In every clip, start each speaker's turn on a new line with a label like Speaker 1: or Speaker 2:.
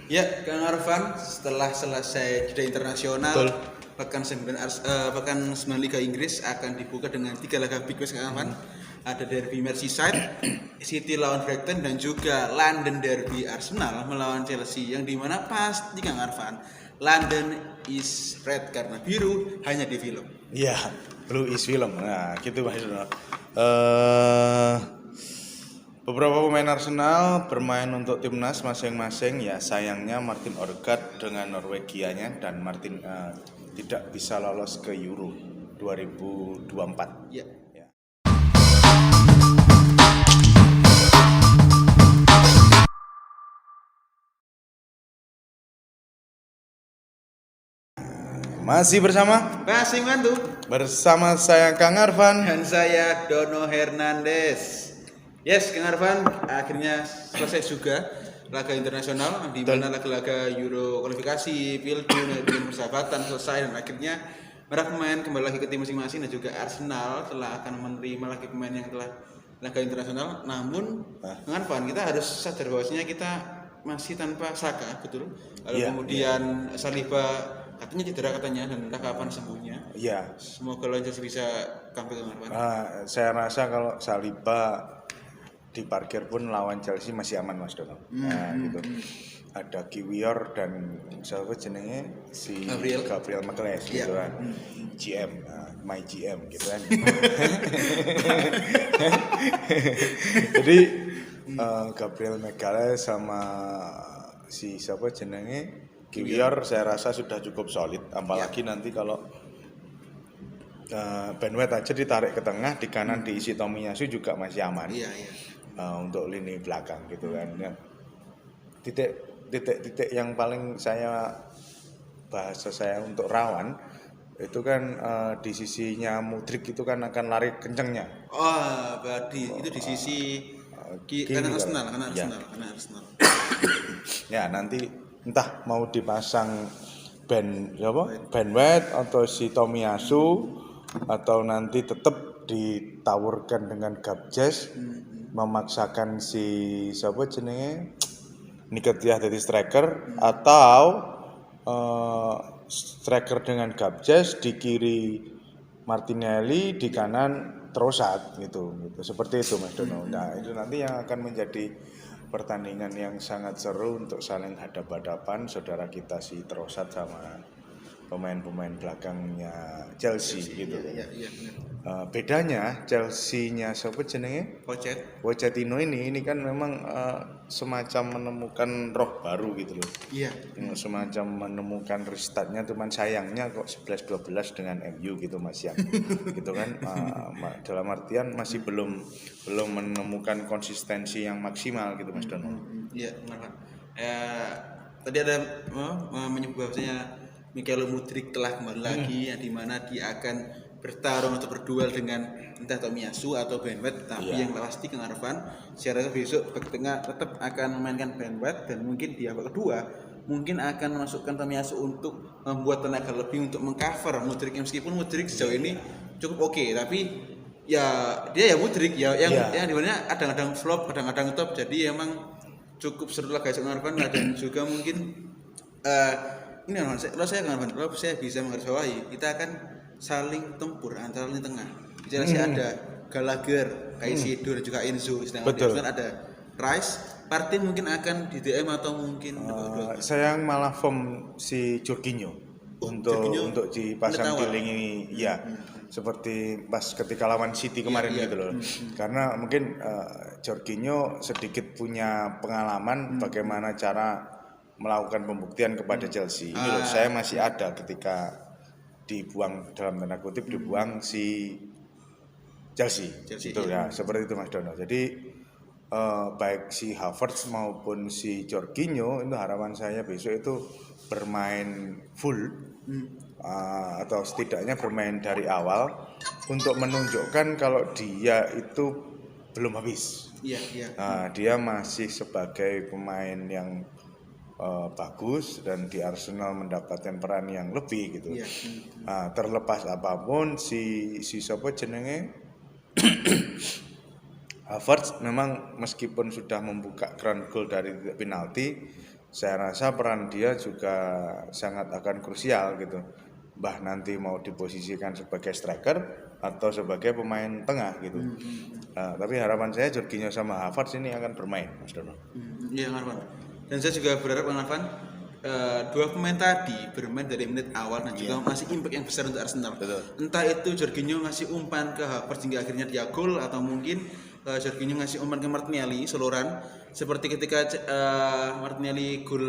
Speaker 1: Ya, Kang Arfan, setelah selesai jeda internasional,
Speaker 2: Betul.
Speaker 1: pekan 9 Liga Inggris akan dibuka dengan 3 laga big match, Kang Arfan. Ada derby Merseyside, City lawan Brighton, dan juga London derby Arsenal melawan Chelsea. Yang dimana pasti, Kang Arfan, London is red karena biru hanya di film.
Speaker 2: Iya, Blue is film. Nah, gitu Mas Dono. Eh beberapa pemain Arsenal bermain untuk timnas masing-masing. Ya, sayangnya Martin Odegaard dengan Norwegianya dan Martin tidak bisa lolos ke Euro 2024.
Speaker 1: Ya.
Speaker 2: Ya. Masih
Speaker 1: Masih mantu.
Speaker 2: bersama saya Kang Arfan.
Speaker 1: Dan saya Dono Hernandez. Yes, Kang Arfan, akhirnya selesai juga laga internasional di mana laga-laga Euro kualifikasi, Pildu, dan persahabatan selesai, dan akhirnya mereka pemain kembali lagi ke tim masing-masing, dan juga Arsenal telah akan menerima lagi pemain yang telah laga internasional. Namun, Kang Arfan, kita harus sadar bahwasanya kita masih tanpa Saka, betul. Lalu
Speaker 2: Iya,
Speaker 1: kemudian Saliba katanya cedera katanya, dan entah kapan sembuhnya.
Speaker 2: Iya.
Speaker 1: Semoga Lancaster bisa comeback, Kang Arfan.
Speaker 2: Saya rasa kalau Saliba diparkir pun lawan Chelsea masih aman Mas Dono. Gitu. Ada Kiwior dan siapa jenenge si Gabriel Magalhaes gitu kan. GM, my GM gitu kan. Jadi Gabriel Magalhaes sama si siapa jenenge Kiwior saya rasa sudah cukup solid, apalagi nanti kalau Ben White aja ditarik ke tengah, di kanan diisi Tomiyasu juga masih aman.
Speaker 1: Iya, iya.
Speaker 2: Untuk lini belakang gitu kan. Ya. Titik yang paling bahasa saya untuk rawan itu kan di sisinya Mudryk itu kan akan lari kencengnya.
Speaker 1: Oh, berarti itu di sisi kanan Arsenal,
Speaker 2: Ya.
Speaker 1: kanan Arsenal.
Speaker 2: Ya, nanti entah mau dipasang Ben White atau si Tomiyasu atau nanti tetap ditawurkan dengan Gabjes memaksakan si siapa jenenge Nketiah jadi striker atau striker dengan Gabjes di kiri Martinelli, di kanan Trossard gitu. Seperti itu Mas Dono. Nah, itu nanti yang akan menjadi pertandingan yang sangat seru untuk saling hadap-hadapan saudara kita si Trossard sama pemain-pemain belakangnya Chelsea gitu.
Speaker 1: Iya, benar.
Speaker 2: Bedanya Chelsea-nya siapa jenenge? Pochettino ini kan memang semacam menemukan roh baru gitu loh.
Speaker 1: Iya.
Speaker 2: Semacam menemukan restartnya, cuman sayangnya kok 11-12 dengan MU gitu Mas yang gitu kan. Dalam artian masih belum menemukan konsistensi yang maksimal gitu Mas Dono.
Speaker 1: Iya, benar. Tadi ada menyebut bahwasanya Mikael Mudryk telah kembali lagi, yang dimana dia akan bertarung atau berduel dengan entah Tomiyasu atau Ben White, tapi yang pasti Kang Arfan, saya rasa besok bek tengah tetap akan memainkan Ben White, dan mungkin di babak kedua mungkin akan memasukkan Tomiyasu untuk membuat tenaga lebih untuk mengcover Mudryk, meskipun Mudryk sejauh ini cukup oke, tapi ya dia ya Mudryk ya yang dimana kadang-kadang flop, kadang-kadang top, jadi emang cukup seru lah guys Kang Arfan. Dan juga mungkin ini kalau saya Kang Arfan, kalau saya bisa menggarisbawahi, kita akan saling tempur antara lini tengah. Jelasnya ada Gallagher, Caicedo, dan juga Enzo. Sedangkan di Arsenal ada Rice, Partey mungkin akan di DM atau mungkin
Speaker 2: Saya malah form si Jorginho untuk dipasang di lini ya. Seperti pas ketika lawan City kemarin gitu loh. Karena mungkin Jorginho sedikit punya pengalaman bagaimana cara melakukan pembuktian kepada Chelsea. Ini loh, saya masih ada ketika dibuang dalam tanda kutip dibuang si Chelsea itu ya, seperti itu Mas Dono. Jadi baik si Havertz maupun si Jorginho itu harapan saya besok itu bermain full atau setidaknya bermain dari awal untuk menunjukkan kalau dia itu belum habis. Dia masih sebagai pemain yang bagus dan di Arsenal mendapatkan peran yang lebih gitu. Terlepas apapun si siapa jenenge Havertz memang meskipun sudah membuka ground goal dari penalti, saya rasa peran dia juga sangat akan krusial gitu. Mbah nanti mau diposisikan sebagai striker atau sebagai pemain tengah gitu. Tapi harapan saya Jorginho sama Havertz ini akan bermain, Mas Dono.
Speaker 1: Iya, Arvan. Dan saya juga berharap Arvan dua pemain tadi bermain dari menit awal dan juga masih impact yang besar untuk Arsenal.
Speaker 2: Betul.
Speaker 1: Entah itu Jorginho ngasih umpan ke Havertz hingga akhirnya dia gol, atau mungkin Jorginho ngasih umpan ke Martinelli soloran seperti ketika Martinelli gol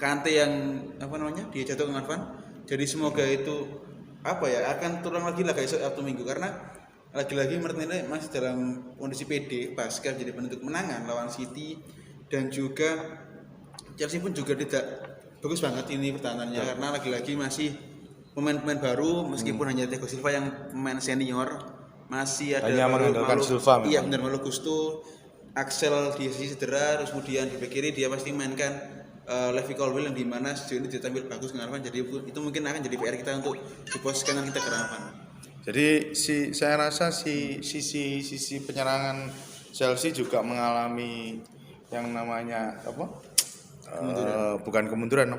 Speaker 1: Kante yang dia jatuh ke Arvan. Jadi semoga itu akan turun lagi lah guys Sabtu Minggu, karena lagi-lagi Martinelli masih dalam kondisi PD pasca jadi penentu kemenangan lawan City, dan juga Chelsea pun juga tidak bagus banget ini pertahanannya karena lagi-lagi masih pemain-pemain baru, meskipun hanya Thiago Silva yang pemain senior, masih ada
Speaker 2: hanya mengandalkan Silva.
Speaker 1: Iya benar, Malo Gusto, Axel di sisi cedera, terus kemudian di bek kiri dia pasti mainkan Levi Colwill yang dimana sejauh ini dia tampil bagus dengan Arvan. Jadi itu mungkin akan jadi PR kita untuk diposisikan kita ke Arvan.
Speaker 2: Jadi saya rasa sisi penyerangan Chelsea juga mengalami yang namanya bukan kemunduran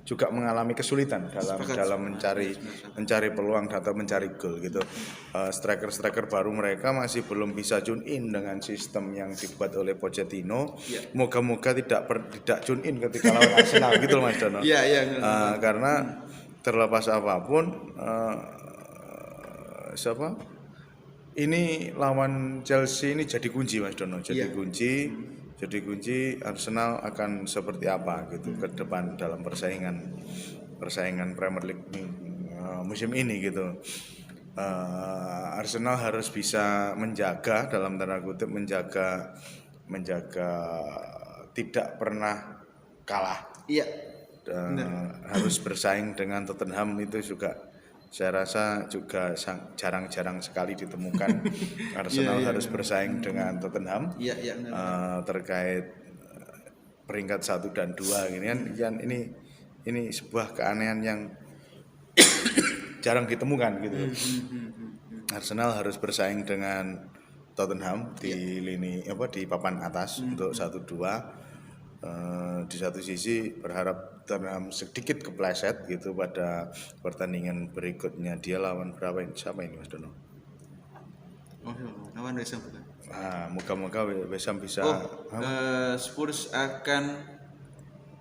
Speaker 2: juga mengalami kesulitan dalam mencari peluang atau mencari gol gitu. Striker baru mereka masih belum bisa tune in dengan sistem yang dibuat oleh Pochettino. Moga-moga tidak tune in ketika lawan Arsenal gitu loh, Mas Dono. Karena terlepas apapun ini lawan Chelsea ini jadi kunci, Mas Dono. Jadi kunci Arsenal akan seperti apa gitu ke depan dalam persaingan Premier League musim ini gitu. Arsenal harus bisa menjaga dalam tanda kutip menjaga tidak pernah kalah.
Speaker 1: Iya.
Speaker 2: Dan harus bersaing dengan Tottenham itu juga saya rasa juga jarang-jarang sekali ditemukan. Arsenal harus bersaing dengan Tottenham terkait peringkat 1 dan 2 ini kan ini sebuah keanehan yang jarang ditemukan gitu. Arsenal harus bersaing dengan Tottenham di di papan atas untuk 1-2. Di satu sisi berharap Tottenham sedikit kepleset gitu pada pertandingan berikutnya. Dia lawan siapa ini, Mas Dono?
Speaker 1: Lawan West Ham bukan?
Speaker 2: Moga-moga West Ham bisa.
Speaker 1: Spurs akan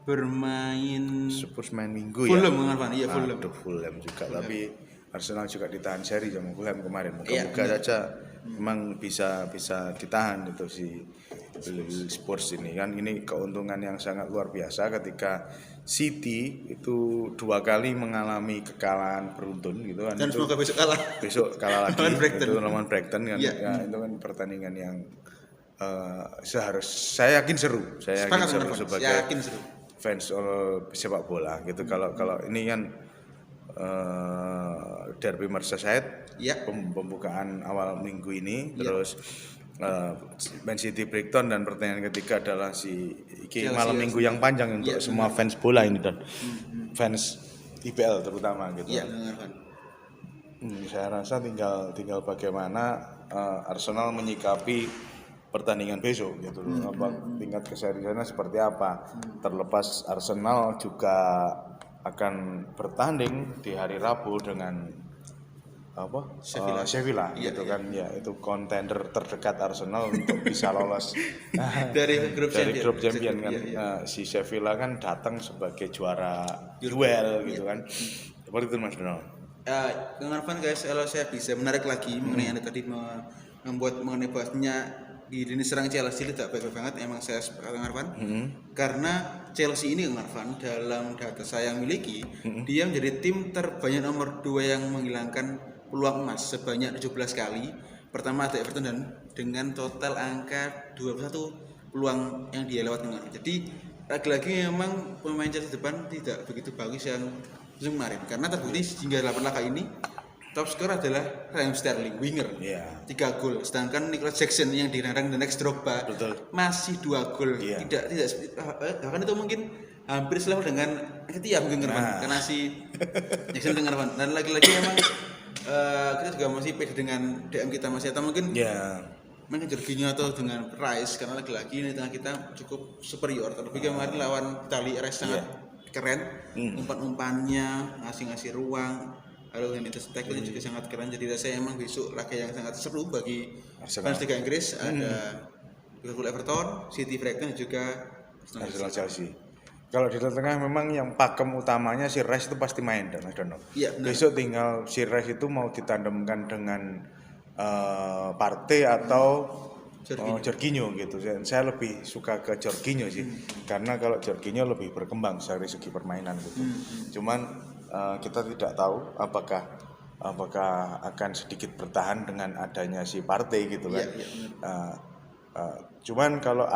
Speaker 1: bermain.
Speaker 2: Spurs main Minggu
Speaker 1: Fulham, ya.
Speaker 2: Fulham juga. Tapi Arsenal juga ditahan seri sama Fulham kemarin. Moga-moga saja memang bisa ditahan itu si Spurs ini kan. Ini keuntungan yang sangat luar biasa ketika City itu 2 kali mengalami kekalahan beruntun gitu kan.
Speaker 1: Dan semoga besok kalah
Speaker 2: lagi itu lawan Brighton kan. Ya, itu kan pertandingan yang saya yakin seru sebagai fans sepak bola gitu. Kalau ini kan Derby Merseyside pembukaan awal minggu ini, terus Man City Brighton, dan pertandingan ketiga adalah malam minggu yang panjang untuk semua fans bola ini dan fans IPL terutama gitu. Saya rasa tinggal bagaimana Arsenal menyikapi pertandingan besok gitu loh. Tingkat keseriusannya seperti apa. Terlepas Arsenal juga akan bertanding di hari Rabu dengan Sevilla gitu kan. Ya, itu kontender terdekat Arsenal untuk bisa lolos
Speaker 1: dari grup
Speaker 2: champion kan. Si Sevilla kan datang sebagai juara duel gitu kan. Seperti itu, Mas Dono.
Speaker 1: Dengan guys, kalau saya bisa menarik lagi mengenai yang tadi membuat mengenai bahasnya di lini serang Chelsea tidak baik banget, emang saya sepakat dengan Arvan. Karena Chelsea ini Arvan, dalam data saya yang miliki, dia menjadi tim terbanyak nomor 2 yang menghilangkan peluang emas sebanyak 17 kali. Pertama ada Everton dan dengan total angka 21 peluang yang dia lewatkan. Jadi lagi-lagi memang pemain Chelsea depan tidak begitu bagus yang kemarin, karena terbukti hingga 8 laga ini top skor adalah Raheem Sterling, winger, 3 gol. Sedangkan Nicholas Jackson yang dirandang the next Drogba masih 2 gol. Tidak bahkan itu mungkin hampir selevel dengan Ketia mungkin karena si Jackson dengan Arvan. Dan lagi-lagi memang kita juga masih pede dengan DM kita masih, atau mungkin mainkan Jorginho atau dengan Rice, karena lagi-lagi ini tengah kita cukup superior. Terlebih kemarin lawan Italia, Rice sangat keren, umpan-umpannya, ngasih ruang, lalu yang itu tackle juga sangat keren. Jadi rasanya emang besok laga yang sangat seru bagi fans Liga Inggris. Ada Liverpool Everton, City Brighton, dan juga
Speaker 2: Arsenal Chelsea. Kalau di tengah memang yang pakem utamanya si Rice itu pasti main, Mas Dono.
Speaker 1: Iya,
Speaker 2: besok tinggal si Rice itu mau ditandemkan dengan Partey atau Jorginho gitu. Saya lebih suka ke Jorginho sih, karena kalau Jorginho lebih berkembang dari segi permainan gitu. Cuman kita tidak tahu apakah akan sedikit bertahan dengan adanya si Partey gitu kan. Cuman kalau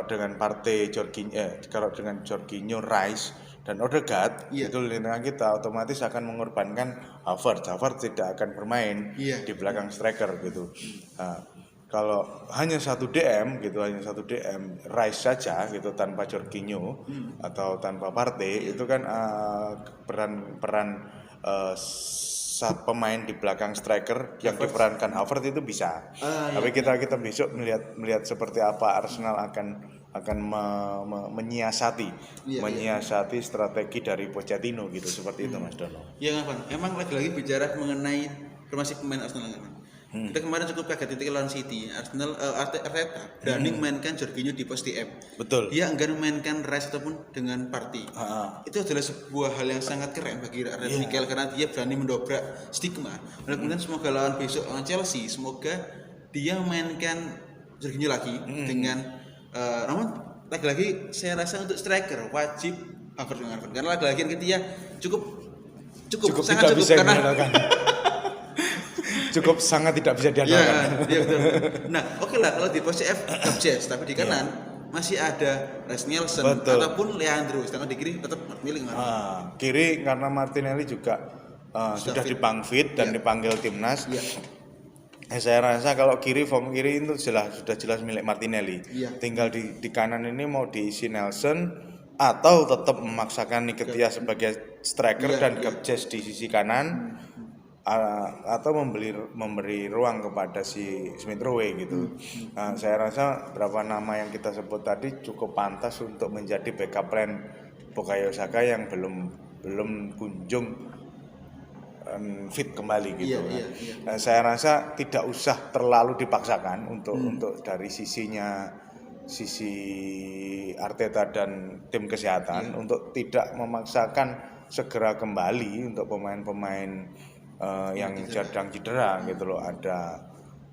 Speaker 2: dengan Partey kalau dengan Jorginho, Rice dan Odegaard itu lini tengah kita otomatis akan mengorbankan Havertz tidak akan bermain di belakang striker gitu. Kalau hanya satu DM Rice saja gitu tanpa Jorginho atau tanpa Partey itu kan peran saat pemain di belakang striker yang diperankan Havertz itu bisa. Tapi kita besok melihat seperti apa Arsenal akan menyiasati strategi dari Pochettino gitu, seperti itu Mas Dono.
Speaker 1: Ya Ngavan, emang lagi-lagi bicara mengenai formasi pemain Arsenal Ngavan. Kita kemarin cukup kaget ketika lawan City, Arteta berani memainkan Jorginho di pos DM.
Speaker 2: Betul.
Speaker 1: Dia enggan memainkan Rice ataupun dengan Partey. Itu adalah sebuah hal yang sangat keren bagi Mikel, karena dia berani mendobrak stigma. Mudah-mudahan semoga lawan besok lawan Chelsea, semoga dia memainkan Jorginho lagi dengan namun lagi-lagi saya rasa untuk striker wajib Havertz dengan Havertz, karena lagi-lagi dia cukup sangat cukup karena
Speaker 2: sangat tidak bisa diandalkan.
Speaker 1: Iya, betul. Nah, oke lah kalau di posisi F Gabjes, tapi di kanan masih ada Reiss Nelson ataupun Leandro, sedangkan di kiri tetap milih
Speaker 2: kiri karena Martinelli juga sudah dibang fit dan dipanggil timnas. Saya rasa kalau form kiri itu sudah jelas milik Martinelli. Tinggal di kanan ini mau diisi Nelson atau tetap memaksakan Nketiah sebagai striker dan Gabjes di sisi kanan. Atau memberi ruang kepada si Smith Rowe gitu. Saya rasa beberapa nama yang kita sebut tadi cukup pantas untuk menjadi backup plan Bukayo Saka yang belum kunjung fit kembali gitu. Saya rasa tidak usah terlalu dipaksakan untuk dari sisi Arteta dan tim kesehatan untuk tidak memaksakan segera kembali untuk pemain-pemain yang sedang cedera gitu loh. Ada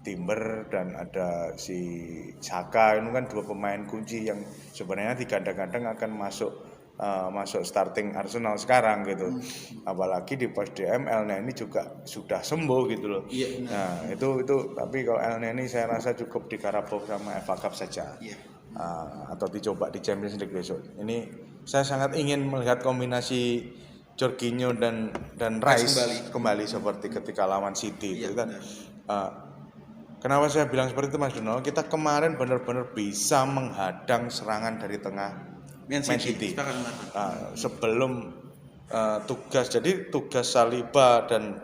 Speaker 2: Timber dan ada si Saka, itu kan dua pemain kunci yang sebenarnya digadang-gadang akan masuk starting Arsenal sekarang gitu. Apalagi di pos DM Elneny juga sudah sembuh gitu loh. Nah itu tapi kalau Elneny saya rasa cukup di Carabao sama FA Cup saja. Atau dicoba di Champions League besok. Ini saya sangat ingin melihat kombinasi Jorginho dan Rice kembali seperti ketika lawan City itu kan. Kenapa saya bilang seperti itu Mas Dono? Kita kemarin benar-benar bisa menghadang serangan dari tengah Man City. Sebelum tugas Saliba dan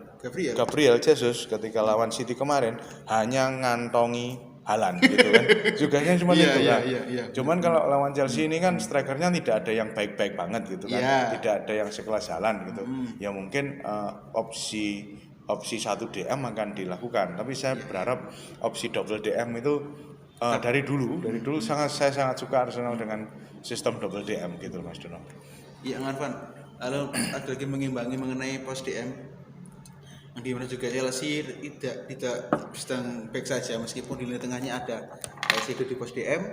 Speaker 2: Gabriel Jesus ketika lawan City kemarin hanya ngantongi Haaland gitu kan. Juganya cuma itu kan. Cuman kalau lawan Chelsea ini kan strikernya tidak ada yang baik-baik banget gitu kan. Tidak ada yang sekelas Haaland gitu. Ya mungkin opsi 1 DM akan dilakukan, tapi saya berharap opsi double DM itu dari dulu saya sangat suka Arsenal dengan sistem double DM gitu Mas Dono.
Speaker 1: Iya Arfan, lalu ada lagi mengimbangi mengenai pos DM di mana juga Chelsea tidak sedang back saja, meskipun di lini tengahnya ada Sedo di pos DM,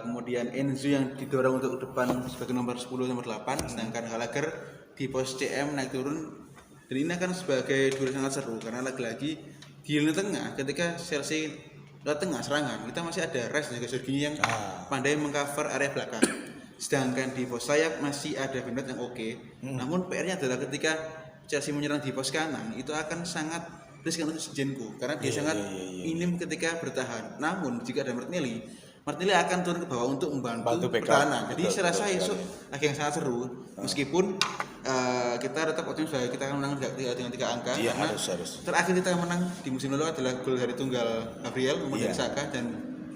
Speaker 1: kemudian Enzo yang didorong untuk ke depan sebagai nomor 10 nomor 8, sedangkan Gallagher di pos DM naik turun. Dan ini akan sebagai duel sangat seru karena lagi-lagi di lini tengah ketika Chelsea lewat tengah serangan kita masih ada Rice dan juga Jorginho yang pandai mengcover area belakang. Sedangkan di pos sayap masih ada Bernat yang oke. Namun PR-nya adalah ketika Chelsea menyerang di pos kanan itu akan sangat riskan untuk Zinchenko karena dia sangat minim ketika bertahan. Namun jika ada Martinelli akan turun ke bawah untuk membantu pertahanan. Jadi saya rasa esok lagi yang sangat seru meskipun kita tetap optimis bahwa kita akan menang dengan 3 angka.
Speaker 2: Iya,
Speaker 1: karena
Speaker 2: harus.
Speaker 1: terakhir kita menang di musim lalu adalah gol dari tunggal Gabriel kemudian Saka, dan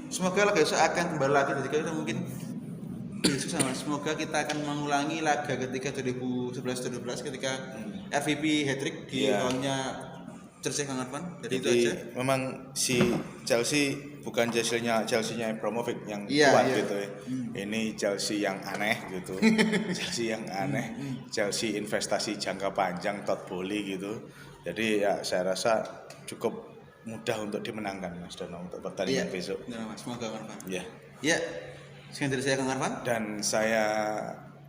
Speaker 1: semoga laga besok akan kembali lagi ketika kita mungkin besok sama. Semoga kita akan mengulangi laga ketika 2011-2012 ketika MVP hat-trick di lawannya Chelsea Kang Arfan. Jadi itu aja.
Speaker 2: Memang si Chelsea bukan Chelsea-nya Abramovich yang kuat gitu ya. Ini Chelsea yang aneh gitu. Chelsea yang aneh. Chelsea investasi jangka panjang Todd Bowley gitu. Jadi ya saya rasa cukup mudah untuk dimenangkan Mas Dono untuk pertandingan besok.
Speaker 1: Ya, Mas, semoga Kang Arfan.
Speaker 2: Iya.
Speaker 1: Ya. Sekian dari saya Kang Arfan
Speaker 2: Dan saya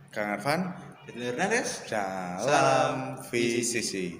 Speaker 2: Kang Arfan.
Speaker 1: Hernandez.
Speaker 2: Salam VCC.